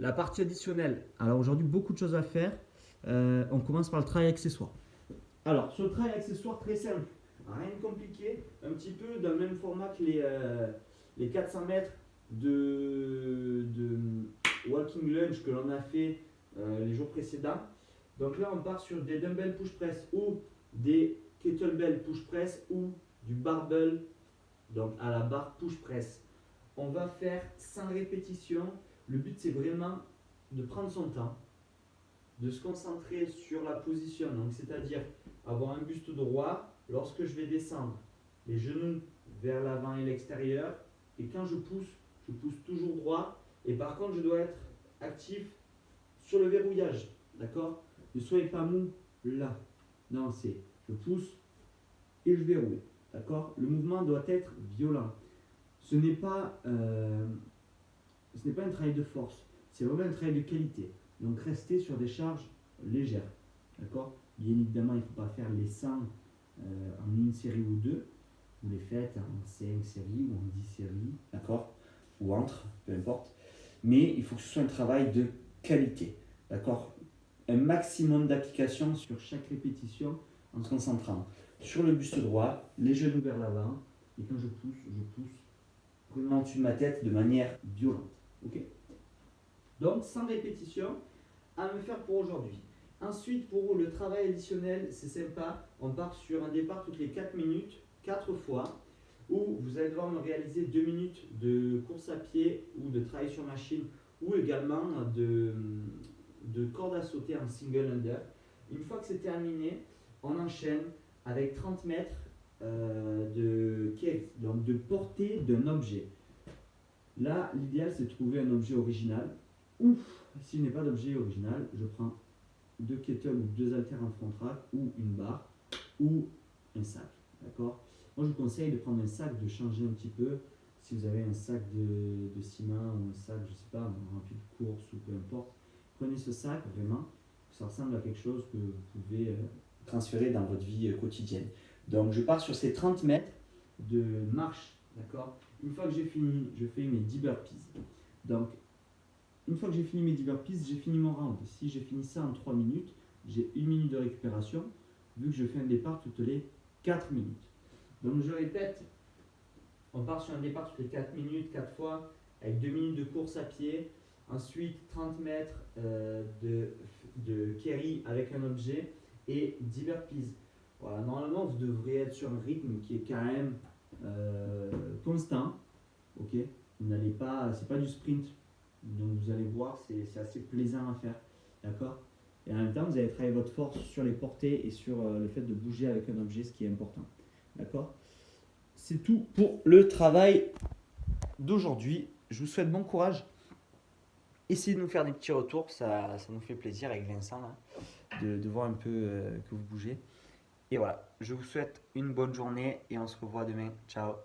la partie additionnelle. Alors aujourd'hui, beaucoup de choses à faire. On commence par le travail accessoire. Alors, sur le travail accessoire, très simple. Rien de compliqué. Un petit peu dans le même format que les 400 mètres de walking lunge que l'on a fait les jours précédents. Donc là, on part sur des dumbbell push press ou des kettlebell push press ou du barbell, donc à la barre push press. On va faire 100 répétitions. Le but, c'est vraiment de prendre son temps, de se concentrer sur la position, donc c'est-à-dire avoir un buste droit lorsque je vais descendre, les genoux vers l'avant et l'extérieur, et quand je pousse toujours droit, et par contre je dois être actif sur le verrouillage, d'accord? Ne soyez pas mou là, non, c'est je pousse et je verrouille, d'accord? Le mouvement doit être violent. Ce n'est pas un travail de force, c'est vraiment un travail de qualité. Donc restez sur des charges légères, d'accord? Bien évidemment, il ne faut pas faire les 100 en une série ou deux. Vous les faites en 5 séries ou en 10 séries, d'accord? Ou entre, peu importe. Mais il faut que ce soit un travail de qualité, d'accord? Un maximum d'application sur chaque répétition en se concentrant sur le buste droit, les genoux vers l'avant. Et quand je pousse vraiment au-dessus de ma tête de manière violente. Ok? Donc 100 répétitions à me faire pour aujourd'hui. Ensuite, pour le travail additionnel, c'est sympa. On part sur un départ toutes les 4 minutes, 4 fois, où vous allez devoir me réaliser 2 minutes de course à pied ou de travail sur machine, ou également de corde à sauter en single under. Une fois que c'est terminé, on enchaîne avec 30 mètres de carry, donc de portée d'un objet. Là, l'idéal, c'est de trouver un objet original. Ou, s'il n'est pas d'objet original, je prends 2 kettlebells ou 2 haltères en front rack ou une barre ou un sac. D'accord? Moi, je vous conseille de prendre un sac, de changer un petit peu. Si vous avez un sac de ciment ou un sac, je ne sais pas, rempli de course ou peu importe, prenez ce sac vraiment. Ça ressemble à quelque chose que vous pouvez transférer dans votre vie quotidienne. Donc, je pars sur ces 30 mètres de marche. D'accord? Une fois que j'ai fini, je fais mes 10 burpees. Donc, une fois que j'ai fini mes 10 burpees, j'ai fini mon round. Si j'ai fini ça en 3 minutes, j'ai 1 minute de récupération, vu que je fais un départ toutes les 4 minutes. Donc, je répète, on part sur un départ toutes les 4 minutes, 4 fois, avec 2 minutes de course à pied. Ensuite, 30 mètres de carry avec un objet et 10 burpees. Voilà, normalement, vous devriez être sur un rythme qui est quand même constant. Ok, vous n'allez pas, c'est pas du sprint, donc vous allez voir, c'est assez plaisant à faire, d'accord? Et en même temps, vous allez travailler votre force sur les portées et sur le fait de bouger avec un objet, ce qui est important, d'accord? C'est tout pour le travail d'aujourd'hui. Je vous souhaite bon courage. Essayez de nous faire des petits retours, ça nous fait plaisir avec Vincent là, de voir un peu que vous bougez. Et voilà, je vous souhaite une bonne journée et on se revoit demain. Ciao.